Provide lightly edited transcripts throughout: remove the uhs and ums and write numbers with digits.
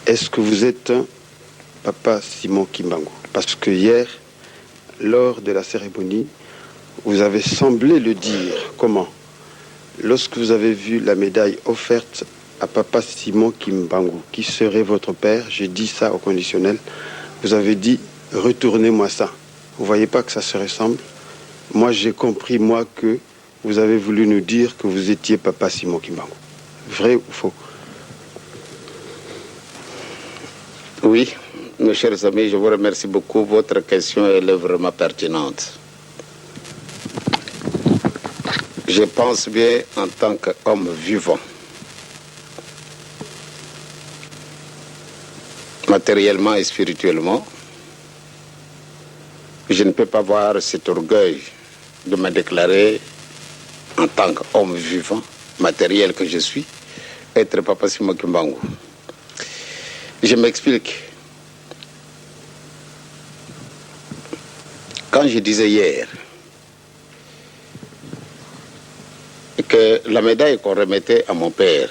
est-ce que vous êtes Papa Simon Kimbangu? Parce que hier, lors de la cérémonie, vous avez semblé le dire. Comment? Lorsque vous avez vu la médaille offerte à Papa Simon Kimbangu, qui serait votre père, j'ai dit ça au conditionnel, vous avez dit « retournez-moi ça ». Vous ne voyez pas que ça se ressemble? Moi, j'ai compris, moi, que vous avez voulu nous dire que vous étiez Papa Simon Kimbangu. Vrai ou faux? Oui, mes chers amis, je vous remercie beaucoup. Votre question elle est vraiment pertinente. Je pense bien en tant qu'homme vivant, matériellement et spirituellement, je ne peux pas avoir cet orgueil de me déclarer en tant qu'homme vivant, matériel que je suis, être Papa Simon Kimbangu. Je m'explique. Quand je disais hier que la médaille qu'on remettait à mon père,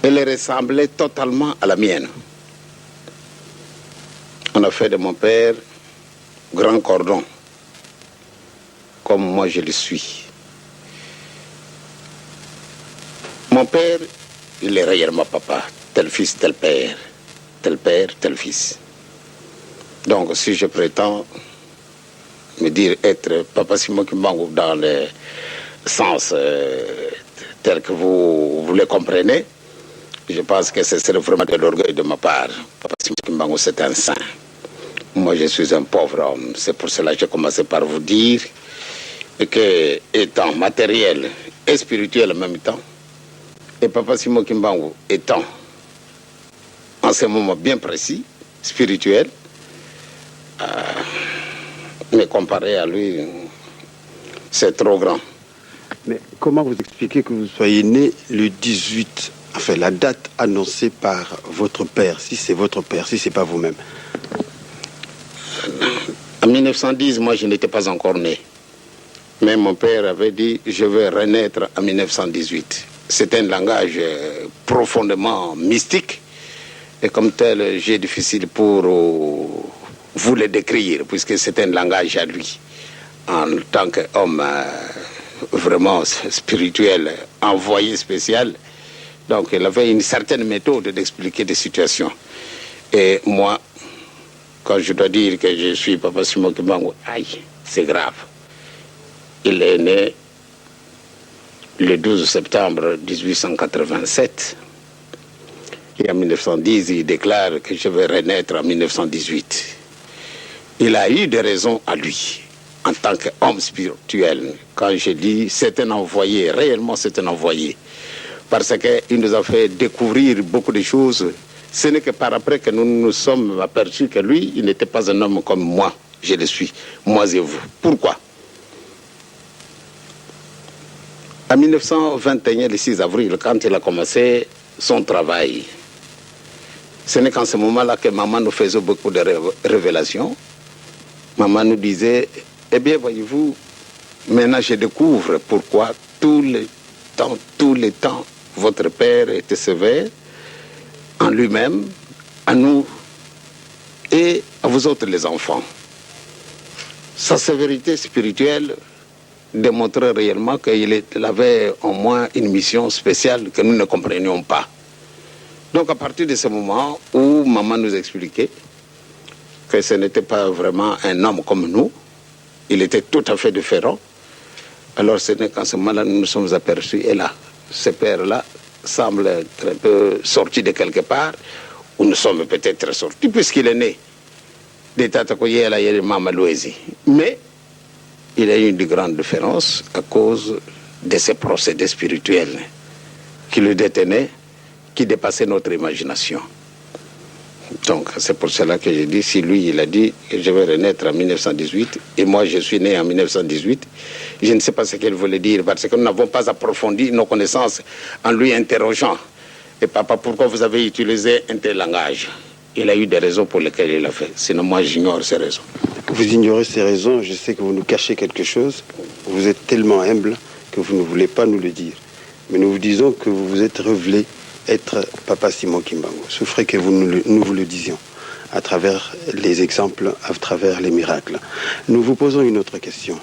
elle ressemblait totalement à la mienne. On a fait de mon père grand cordon, comme moi je le suis. Mon père, il est réellement papa, tel fils, tel père, tel fils. Donc si je prétends me dire être Papa Simon Kimbangu dans le sens tel que vous le comprenez, je pense que ce serait vraiment de l'orgueil de ma part. Papa Simon Kimbangu, c'est un saint. Moi, je suis un pauvre homme. C'est pour cela que j'ai commencé par vous dire que, étant matériel et spirituel en même temps, et Papa Simon Kimbangu étant, en ce moment bien précis, spirituel, mais comparé à lui, c'est trop grand. Mais comment vous expliquez que vous soyez né le 18, enfin la date annoncée par votre père, si c'est votre père, si c'est pas vous-même? En 1910, moi je n'étais pas encore né. Mais mon père avait dit, je vais renaître en 1918. C'est un langage profondément mystique. Et comme tel, j'ai difficile pour vous le décrire, puisque c'est un langage à lui. En tant qu'homme vraiment spirituel, envoyé spécial. Donc il avait une certaine méthode d'expliquer des situations. Et moi, quand je dois dire que je suis Papa Simon Kimbangu, aïe, c'est grave. Il est né le 12 septembre 1887. Et en 1910, il déclare que je vais renaître en 1918. Il a eu des raisons à lui, en tant qu'homme spirituel. Quand je dis c'est un envoyé, réellement c'est un envoyé. Parce qu'il nous a fait découvrir beaucoup de choses. Ce n'est que par après que nous nous sommes aperçus que lui, il n'était pas un homme comme moi. Je le suis, moi et vous. Pourquoi? En 1921, le 6 avril, quand il a commencé son travail, ce n'est qu'en ce moment-là que maman nous faisait beaucoup de révélations. Maman nous disait, eh bien, voyez-vous, maintenant je découvre pourquoi tout le temps, votre père était sévère en lui-même, à nous et à vous autres les enfants. Sa sévérité spirituelle démontrait réellement qu'il avait au moins une mission spéciale que nous ne comprenions pas. Donc à partir de ce moment où maman nous expliquait que ce n'était pas vraiment un homme comme nous, il était tout à fait différent, alors ce n'est qu'en ce moment-là nous nous sommes aperçus, et là, ce père-là semble être un peu sorti de quelque part, où nous sommes peut-être sortis, puisqu'il est né de Tatakoye à la Mamalouézi. Mais il y a eu une grande différence à cause de ces procédés spirituels qui le détenaient, qui dépassaient notre imagination. Donc c'est pour cela que je dis, si lui il a dit que je vais renaître en 1918 et moi je suis né en 1918, je ne sais pas ce qu'il voulait dire parce que nous n'avons pas approfondi nos connaissances en lui interrogeant. Et papa, pourquoi vous avez utilisé un tel langage? Il a eu des raisons pour lesquelles il l'a fait. Sinon moi j'ignore ces raisons. Vous ignorez ces raisons, je sais que vous nous cachez quelque chose. Vous êtes tellement humble que vous ne voulez pas nous le dire. Mais nous vous disons que vous vous êtes révélé être Papa Simon Kimbangu. Souffrez que nous vous le disions à travers les exemples, à travers les miracles. Nous vous posons une autre question.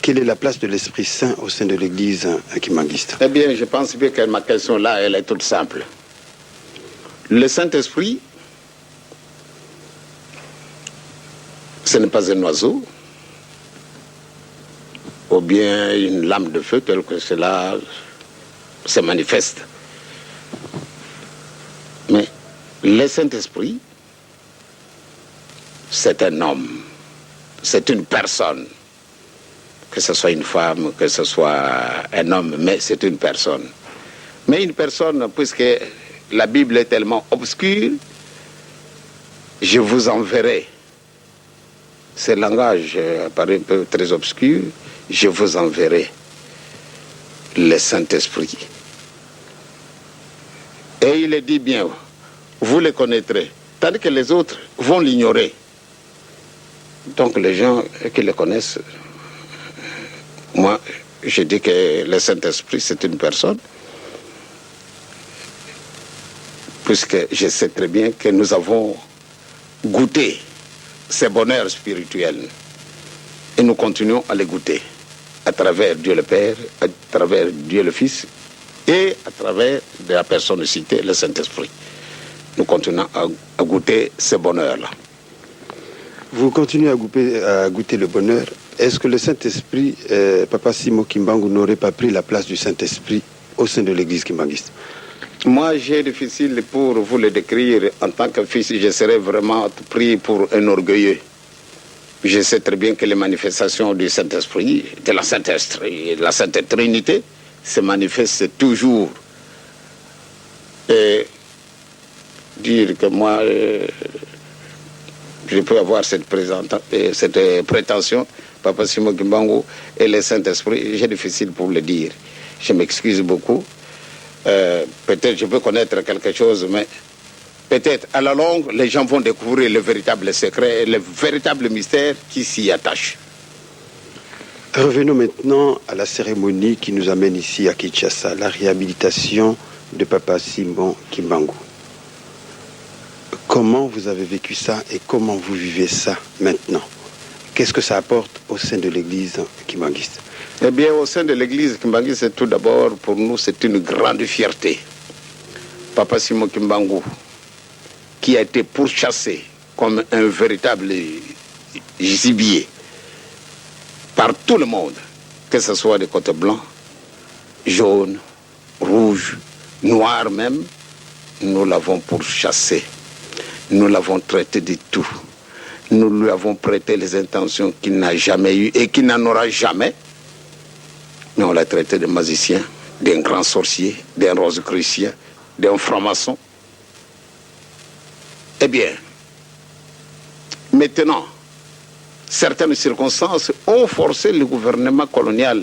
Quelle est la place de l'Esprit Saint au sein de l'Église kimbanguiste? Eh bien, je pense bien que ma question là, elle est toute simple. Le Saint-Esprit, ce n'est pas un oiseau, ou bien une lame de feu telle que cela se manifeste. Mais le Saint-Esprit, c'est un homme, c'est une personne. Que ce soit une femme, que ce soit un homme, mais c'est une personne. Mais une personne, puisque la Bible est tellement obscure, je vous enverrai. Ce langage paraît un peu très obscur, je vous enverrai le Saint-Esprit. Et il est dit bien, vous le connaîtrez, tandis que les autres vont l'ignorer. Donc les gens qui le connaissent, moi, je dis que le Saint-Esprit, c'est une personne, puisque je sais très bien que nous avons goûté ces bonheurs spirituels et nous continuons à les goûter à travers Dieu le Père, à travers Dieu le Fils et à travers de la personne citée, le Saint-Esprit. Nous continuons à goûter ces bonheurs-là. Vous continuez à goûter le bonheur. Est-ce que le Saint-Esprit, Papa Simon Kimbangu, n'aurait pas pris la place du Saint-Esprit au sein de l'Église kimbanguiste? Moi, j'ai difficile pour vous le décrire. En tant que fils, je serais vraiment pris pour un orgueilleux. Je sais très bien que les manifestations du Saint-Esprit, de la Sainte Trinité, se manifestent toujours. Et dire que moi, je peux avoir cette prétention, Papa Simon Kimbangu et le Saint-Esprit, j'ai difficile pour le dire. Je m'excuse beaucoup. Peut-être je peux connaître quelque chose, mais peut-être à la longue, les gens vont découvrir le véritable secret et le véritable mystère qui s'y attache. Revenons maintenant à la cérémonie qui nous amène ici à Kinshasa, la réhabilitation de Papa Simon Kimbangu. Comment vous avez vécu ça et comment vous vivez ça maintenant? Qu'est-ce que ça apporte au sein de l'Église kimbanguiste? Eh bien, au sein de l'Église kimbanguiste, tout d'abord, pour nous, c'est une grande fierté. Papa Simon Kimbangu, qui a été pourchassé comme un véritable gibier par tout le monde, que ce soit des côtes blancs, jaunes, rouges, noirs même, nous l'avons pourchassé. Nous l'avons traité de tout. Nous lui avons prêté les intentions qu'il n'a jamais eues et qu'il n'en aura jamais. Mais on l'a traité de magicien, d'un grand sorcier, d'un rosicrucien, d'un franc-maçon. Eh bien, maintenant, certaines circonstances ont forcé le gouvernement colonial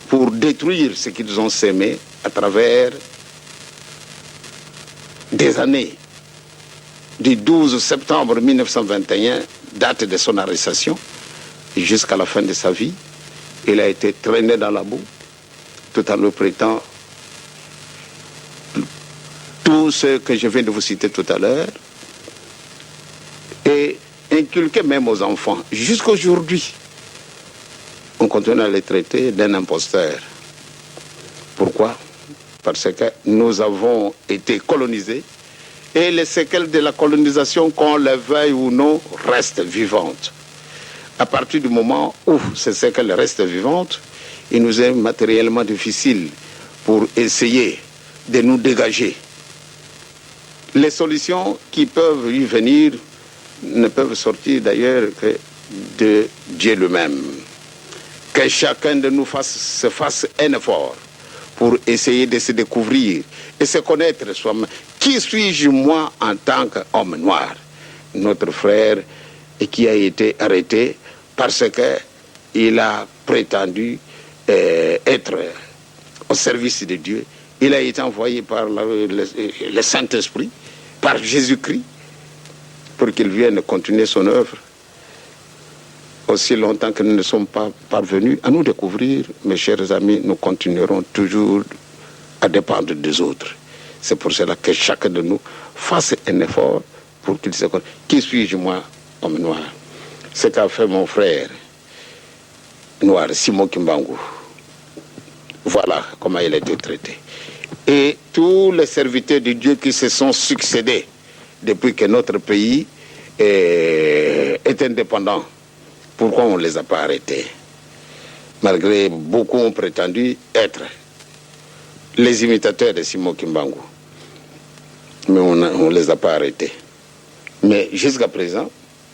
pour détruire ce qu'ils ont sémé à travers des années. Du 12 septembre 1921, date de son arrestation, jusqu'à la fin de sa vie, il a été traîné dans la boue, tout en le prêtant tout ce que je viens de vous citer tout à l'heure, et inculqué même aux enfants. Jusqu'aujourd'hui, on continue à les traiter d'un imposteur. Pourquoi? Parce que nous avons été colonisés et les séquelles de la colonisation, qu'on le veuille ou non, restent vivantes. À partir du moment où ces séquelles restent vivantes, il nous est matériellement difficile pour essayer de nous dégager. Les solutions qui peuvent y venir ne peuvent sortir d'ailleurs que de Dieu lui-même. Que chacun de nous se fasse un effort pour essayer de se découvrir et se connaître soi-même. Qui suis-je moi en tant qu'homme noir? Notre frère qui a été arrêté parce qu'il a prétendu être au service de Dieu. Il a été envoyé par le Saint-Esprit, par Jésus-Christ, pour qu'il vienne continuer son œuvre. aussi longtemps que nous ne sommes pas parvenus à nous découvrir, mes chers amis, nous continuerons toujours à dépendre des autres. C'est pour cela que chacun de nous fasse un effort pour qu'il se connaisse. Qui suis-je, moi, homme noir? Ce qu'a fait mon frère noir, Simon Kimbangu. Voilà comment il a été traité. Et tous les serviteurs de Dieu qui se sont succédés depuis que notre pays est indépendant, pourquoi on ne les a pas arrêtés? Malgré beaucoup ont prétendu être les imitateurs de Simon Kimbangu. Mais on ne les a pas arrêtés. Mais jusqu'à présent,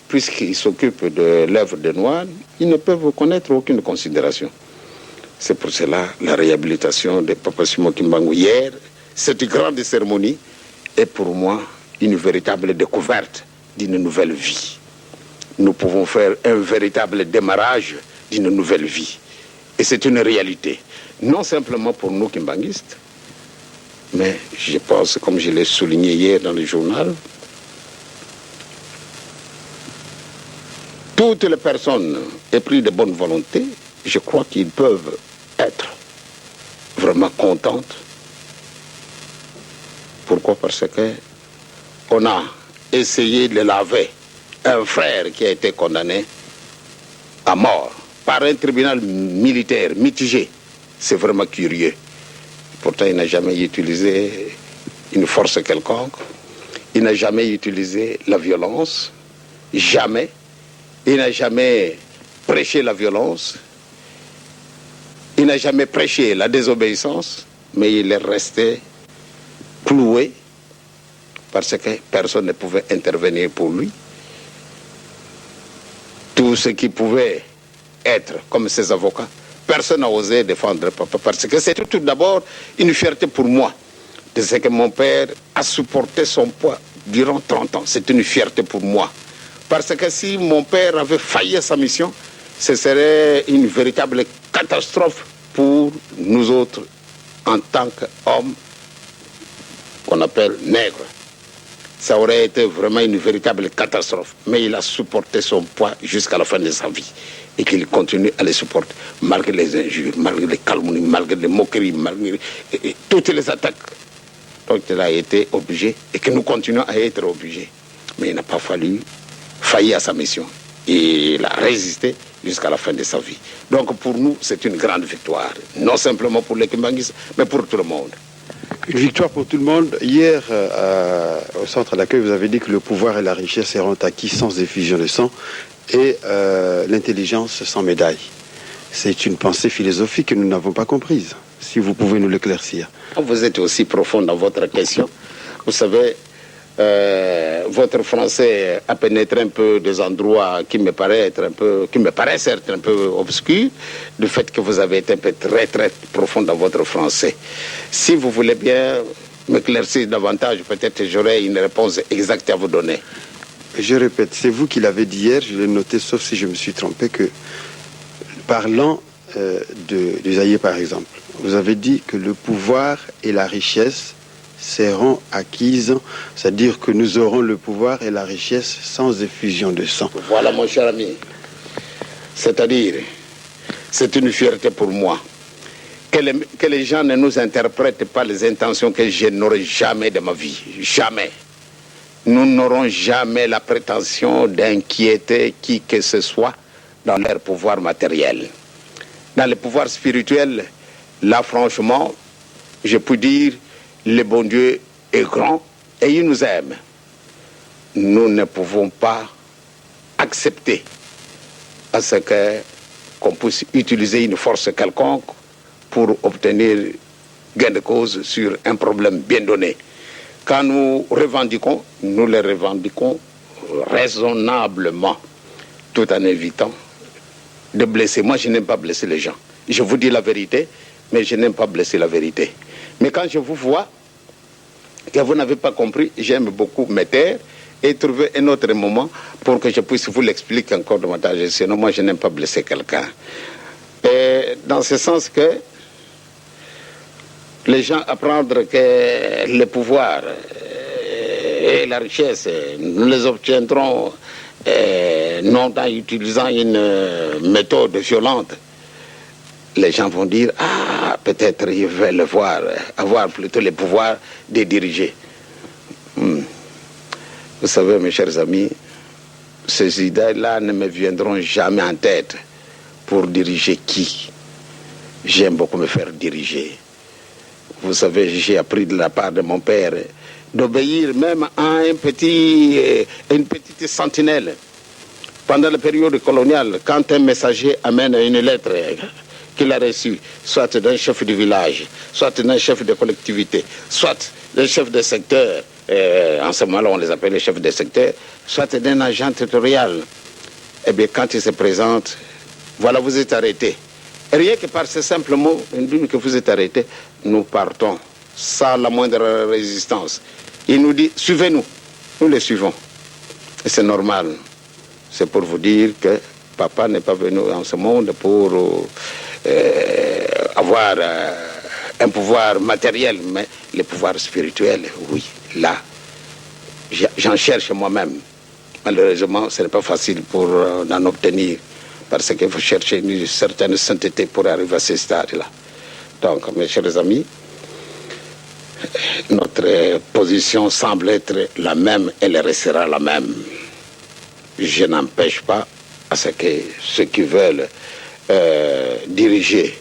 puisqu'ils s'occupent de l'œuvre des Noirs, ils ne peuvent connaître aucune considération. C'est pour cela la réhabilitation de Papa Simon Kimbangu hier, cette grande cérémonie, est pour moi une véritable découverte d'une nouvelle vie. Nous pouvons faire un véritable démarrage d'une nouvelle vie. Et c'est une réalité. Non simplement pour nous kimbanguistes, mais je pense, comme je l'ai souligné hier dans le journal, toutes les personnes épris de bonne volonté, je crois qu'ils peuvent être vraiment contentes. Pourquoi? Parce que on a essayé de laver un frère qui a été condamné à mort par un tribunal militaire mitigé. C'est vraiment curieux. Pourtant, il n'a jamais utilisé une force quelconque. Il n'a jamais utilisé la violence. Jamais. Il n'a jamais prêché la violence. Il n'a jamais prêché la désobéissance. Mais il est resté cloué parce que personne ne pouvait intervenir pour lui. Tout ce qui pouvait être comme ses avocats, personne n'a osé défendre Papa, parce que c'est tout d'abord une fierté pour moi de ce que mon père a supporté son poids durant 30 ans. C'est une fierté pour moi. Parce que si mon père avait failli à sa mission, ce serait une véritable catastrophe pour nous autres en tant qu'hommes qu'on appelle nègres. Ça aurait été vraiment une véritable catastrophe. Mais il a supporté son poids jusqu'à la fin de sa vie. Et qu'il continue à les supporter, malgré les injures, malgré les calomnies, malgré les moqueries, malgré toutes les attaques. Donc il a été obligé, et que nous continuons à être obligés. Mais il n'a pas failli à sa mission. Et il a résisté jusqu'à la fin de sa vie. Donc pour nous, c'est une grande victoire. Non simplement pour les Kimbanguistes, mais pour tout le monde. Une victoire pour tout le monde. Hier, au centre d'accueil, vous avez dit que le pouvoir et la richesse seront acquis sans effusion de sang et l'intelligence sans médaille. C'est une pensée philosophique que nous n'avons pas comprise. Si vous pouvez nous l'éclaircir. Vous êtes aussi profond dans votre question. Vous savez, votre français a pénétré un peu des endroits qui me paraissent être un peu obscurs, du fait que vous avez été un peu très très profond dans votre français. Si vous voulez bien m'éclaircir davantage, peut-être j'aurai une réponse exacte à vous donner. Je répète, c'est vous qui l'avez dit hier, je l'ai noté, sauf si je me suis trompé, que parlant du Zaïre par exemple, vous avez dit que le pouvoir et la richesse seront acquises, c'est-à-dire que nous aurons le pouvoir et la richesse sans effusion de sang. Voilà mon cher ami. C'est-à-dire, c'est une fierté pour moi. Que les gens ne nous interprètent pas les intentions que je n'aurai jamais de ma vie. Jamais. Nous n'aurons jamais la prétention d'inquiéter qui que ce soit dans leur pouvoir matériel. Dans le pouvoir spirituel, là franchement, je peux dire, le bon Dieu est grand et il nous aime. Nous ne pouvons pas accepter à ce qu'on puisse utiliser une force quelconque pour obtenir gain de cause sur un problème bien donné. Quand nous revendiquons, nous le revendiquons raisonnablement, tout en évitant de blesser. Moi, je n'aime pas blesser les gens. Je vous dis la vérité, mais je n'aime pas blesser la vérité. Mais quand je vous vois que vous n'avez pas compris, j'aime beaucoup me taire et trouver un autre moment pour que je puisse vous l'expliquer encore davantage. Sinon, moi, je n'aime pas blesser quelqu'un. Et dans ce sens que les gens apprendre que le pouvoir et la richesse, nous les obtiendrons non en utilisant une méthode violente, les gens vont dire, ah, peut-être ils veulent avoir plutôt le pouvoir de diriger. Vous savez, mes chers amis, ces idées-là ne me viendront jamais en tête pour diriger qui. J'aime beaucoup me faire diriger. Vous savez, j'ai appris de la part de mon père d'obéir même à une petite sentinelle. Pendant la période coloniale, quand un messager amène une lettre qu'il a reçue, soit d'un chef du village, soit d'un chef de collectivité, soit d'un chef de secteur, en ce moment-là on les appelle les chefs de secteur, soit d'un agent territorial, eh bien quand il se présente, voilà, vous êtes arrêté. Rien que par ce simple mot, que vous êtes arrêté, nous partons sans la moindre résistance. Il nous dit, suivez-nous. Nous les suivons. Et c'est normal. C'est pour vous dire que papa n'est pas venu en ce monde pour avoir un pouvoir matériel, mais le pouvoir spirituel, oui, là, j'en cherche moi-même. Malheureusement, ce n'est pas facile pour en obtenir, parce qu'il faut chercher une certaine sainteté pour arriver à ce stade-là. Donc, mes chers amis, notre position semble être la même, elle restera la même. Je n'empêche pas à ce que ceux qui veulent diriger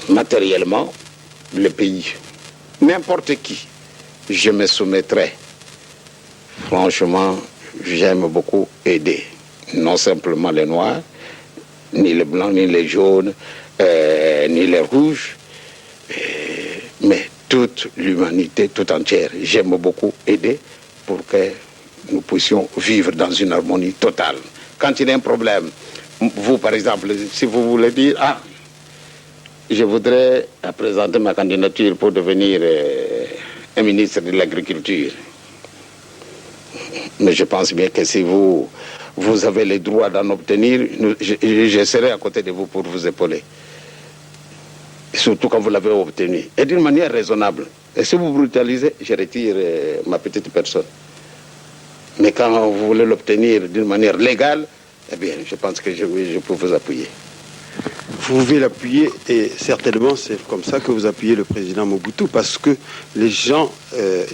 matériellement le pays, n'importe qui, je me soumettrai. Franchement, j'aime beaucoup aider, non simplement les noirs, ni les blancs, ni les jaunes, ni les rouges, mais toute l'humanité tout entière. J'aime beaucoup aider pour que nous puissions vivre dans une harmonie totale. Quand il y a un problème, vous par exemple, si vous voulez dire, ah, je voudrais présenter ma candidature pour devenir un ministre de l'Agriculture. Mais je pense bien que si vous avez le droit d'en obtenir, je serai à côté de vous pour vous épauler. Surtout quand vous l'avez obtenu. Et d'une manière raisonnable. Et si vous brutalisez, je retire ma petite personne. Mais quand vous voulez l'obtenir d'une manière légale, eh bien, je pense que je peux vous appuyer. Vous pouvez l'appuyer et certainement c'est comme ça que vous appuyez le président Mobutu parce que les gens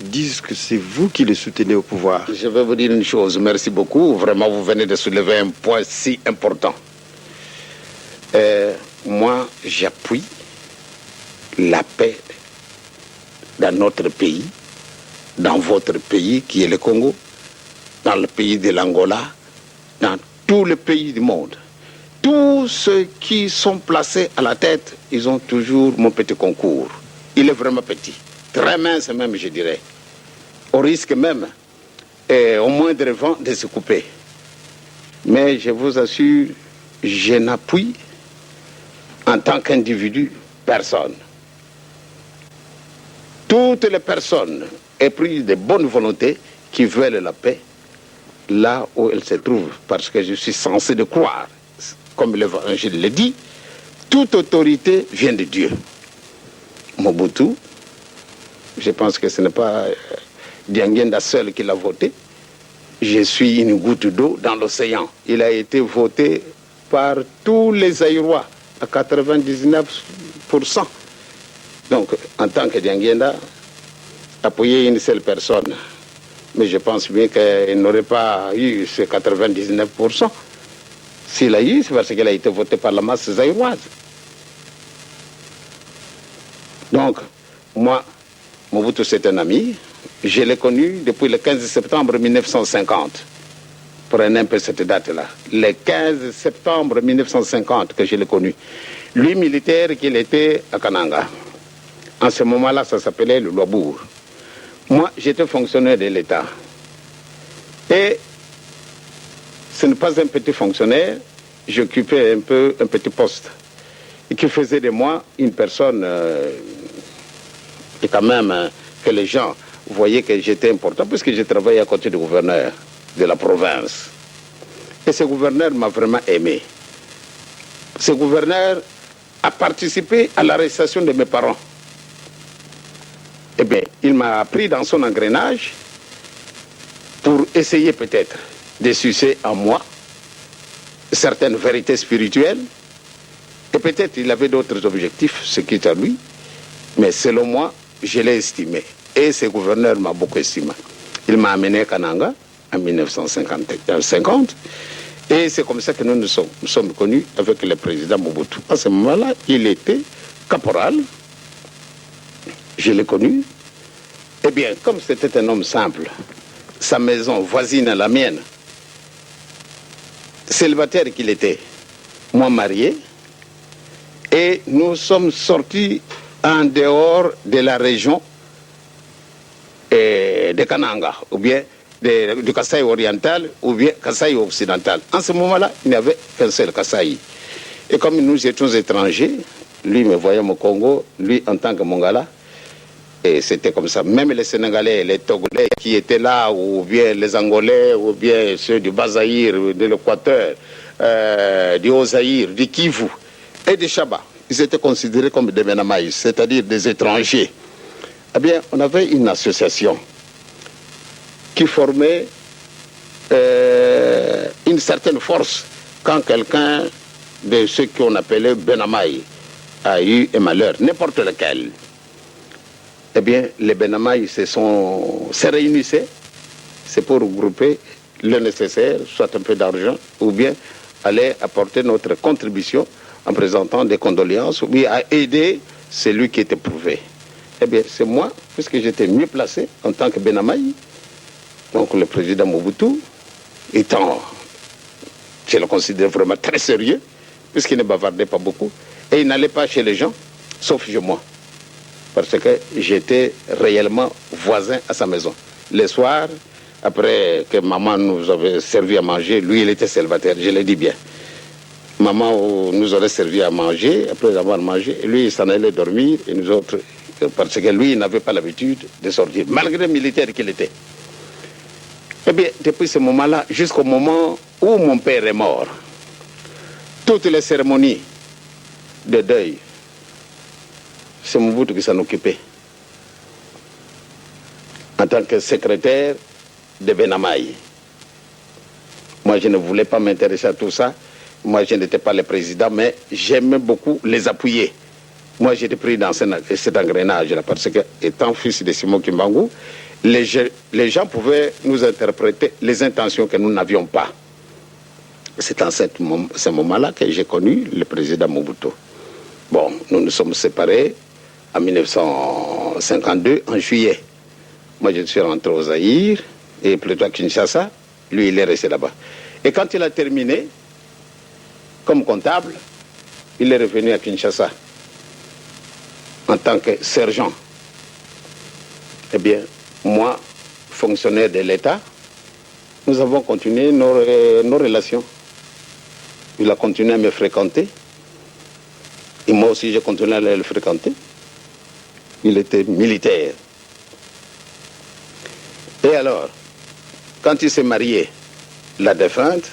disent que c'est vous qui le soutenez au pouvoir. Je vais vous dire une chose, merci beaucoup. Vraiment, vous venez de soulever un point si important. Moi, j'appuie la paix dans notre pays, dans votre pays qui est le Congo, dans le pays de l'Angola, dans tous les pays du monde. Tous ceux qui sont placés à la tête, ils ont toujours mon petit concours. Il est vraiment petit, très mince même, je dirais. Au risque même, au moindre vent, de se couper. Mais je vous assure, je n'appuie en tant qu'individu personne. Toutes les personnes épris de bonne volonté qui veulent la paix, là où elles se trouvent, parce que je suis censé de croire, comme l'Évangile le dit, toute autorité vient de Dieu. Mobutu, je pense que ce n'est pas Diangenda seul qui l'a voté. Je suis une goutte d'eau dans l'océan. Il a été voté par tous les Aïrois à 99%. Donc, en tant que Diangenda, appuyer une seule personne. Mais je pense bien qu'il n'aurait pas eu ce 99%. S'il a eu, c'est parce qu'il a été voté par la masse zaïroise. Donc, moi, Mobutu, c'est un ami. Je l'ai connu depuis le 15 septembre 1950. Prenez un peu cette date-là. Le 15 septembre 1950 que je l'ai connu. Lui, militaire, qu'il était à Kananga. En ce moment-là, ça s'appelait le Loabour. Moi, j'étais fonctionnaire de l'État. Et ce n'est pas un petit fonctionnaire, j'occupais un petit poste. Et qui faisait de moi une personne et quand même que les gens voyaient que j'étais important, puisque j'ai travaillé à côté du gouverneur de la province. Et ce gouverneur m'a vraiment aimé. Ce gouverneur a participé à l'arrestation de mes parents. Eh bien, il m'a pris dans son engrenage pour essayer peut-être de sucer en moi certaines vérités spirituelles. Et peut-être il avait d'autres objectifs, ce qui est à lui. Mais selon moi, je l'ai estimé. Et ce gouverneur m'a beaucoup estimé. Il m'a amené à Kananga en 1950. Et c'est comme ça que nous sommes connus avec le président Mobutu. À ce moment-là, il était caporal. Je l'ai connu. Eh bien, comme c'était un homme simple, sa maison voisine à la mienne, célibataire qu'il était, moi marié, et nous sommes sortis en dehors de la région de Kananga, ou bien du Kasaï oriental, ou bien Kasaï occidental. En ce moment-là, il n'y avait qu'un seul Kasaï. Et comme nous étions étrangers, lui me voyait au Congo, lui en tant que Mongala, et c'était comme ça. Même les Sénégalais, les Togolais qui étaient là, ou bien les Angolais, ou bien ceux du Bas-Zaïre, de l'Équateur, du Haut-Zaïre, du Kivu et du Chaba, ils étaient considérés comme des Menamaïs, c'est-à-dire des étrangers. Eh bien, on avait une association qui formait une certaine force quand quelqu'un de ceux qu'on appelait Benamaï a eu un malheur, n'importe lequel. Eh bien, les Benamaï se réunissaient, c'est pour regrouper le nécessaire, soit un peu d'argent, ou bien aller apporter notre contribution en présentant des condoléances, ou bien à aider celui qui était prouvé. Eh bien, c'est moi, puisque j'étais mieux placé en tant que Benamaï, donc le président Mobutu, étant, je le considère vraiment très sérieux, puisqu'il ne bavardait pas beaucoup, et il n'allait pas chez les gens, sauf chez moi. Parce que j'étais réellement voisin à sa maison. Le soir, après que maman nous avait servi à manger, lui il était célibataire, je le dis bien. Maman nous aurait servi à manger, après avoir mangé, lui il s'en allait dormir, et nous autres, parce que lui il n'avait pas l'habitude de sortir, malgré le militaire qu'il était. Eh bien, depuis ce moment-là, jusqu'au moment où mon père est mort, toutes les cérémonies de deuil, c'est Mobutu qui s'en occupait. En tant que secrétaire de Benamaï. Moi, je ne voulais pas m'intéresser à tout ça. Moi, je n'étais pas le président, mais j'aimais beaucoup les appuyer. Moi, j'étais pris dans cet engrenage-là, parce que, étant fils de Simon Kimbangu, les gens pouvaient nous interpréter les intentions que nous n'avions pas. C'est en ce moment-là que j'ai connu le président Mobutu. Bon, nous nous sommes séparés en 1952, en juillet. Moi, je suis rentré au Zaïre, et plutôt à Kinshasa. Lui, il est resté là-bas. Et quand il a terminé, comme comptable, il est revenu à Kinshasa en tant que sergent. Eh bien, moi, fonctionnaire de l'État, nous avons continué nos relations. Il a continué à me fréquenter. Et moi aussi, j'ai continué à le fréquenter. Il était militaire. Et alors, quand il s'est marié, la défunte,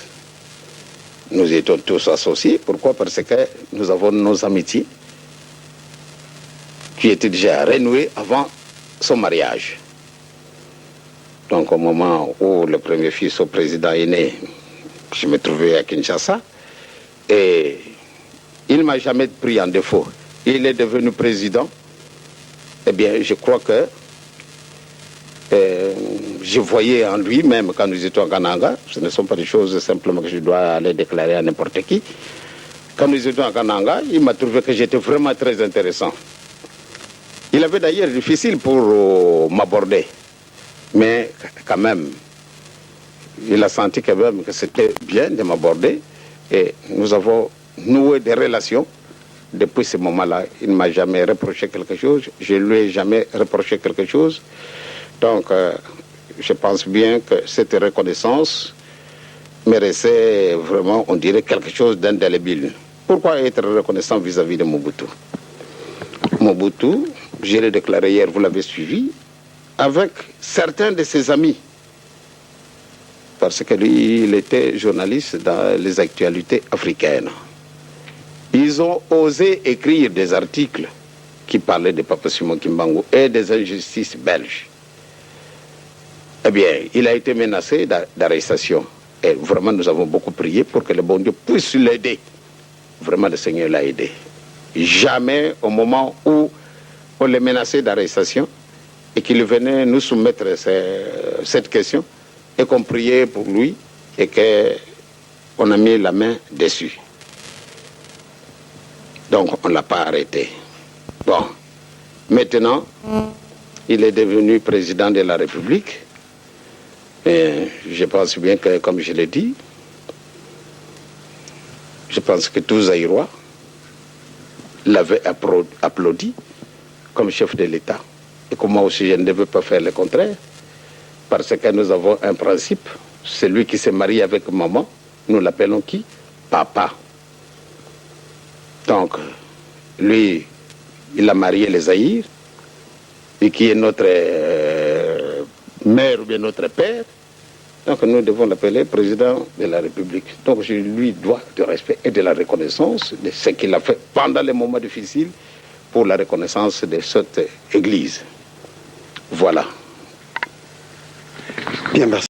nous étions tous associés. Pourquoi? Parce que nous avons nos amitiés qui étaient déjà renouées avant son mariage. Donc au moment où le premier fils au président est né, je me trouvais à Kinshasa et il ne m'a jamais pris en défaut. Il est devenu président. Eh bien, je crois que je voyais en lui, même quand nous étions à Kananga, ce ne sont pas des choses simplement que je dois aller déclarer à n'importe qui. Quand nous étions à Kananga, il m'a trouvé que j'étais vraiment très intéressant. Il avait d'ailleurs difficile pour m'aborder, mais quand même, il a senti quand même que c'était bien de m'aborder et nous avons noué des relations. Depuis ce moment-là, il ne m'a jamais reproché quelque chose, je ne lui ai jamais reproché quelque chose. Donc, je pense bien que cette reconnaissance méritait vraiment, on dirait, quelque chose d'indélébile. Pourquoi être reconnaissant vis-à-vis de Mobutu? Mobutu, je l'ai déclaré hier, vous l'avez suivi, avec certains de ses amis. Parce que lui, il était journaliste dans les actualités africaines. Ils ont osé écrire des articles qui parlaient de Papa Simon Kimbangu et des injustices belges. Eh bien, il a été menacé d'arrestation. Et vraiment, nous avons beaucoup prié pour que le bon Dieu puisse l'aider. Vraiment, le Seigneur l'a aidé. Jamais au moment où on les menaçait d'arrestation et qu'il venait nous soumettre cette question et qu'on priait pour lui et qu'on a mis la main dessus. Donc, on ne l'a pas arrêté. Bon, maintenant, il est devenu président de la République. Et je pense bien que, comme je l'ai dit, je pense que tous Zaïrois l'avaient applaudi comme chef de l'État. Et que moi aussi, je ne veux pas faire le contraire. Parce que nous avons un principe. Celui qui s'est marié avec maman, nous l'appelons qui? Papa. Donc, lui, il a marié les Zaïre, et qui est notre mère ou bien notre père. Donc nous devons l'appeler président de la République. Donc je lui dois du respect et de la reconnaissance de ce qu'il a fait pendant les moments difficiles pour la reconnaissance de cette église. Voilà. Bien, merci.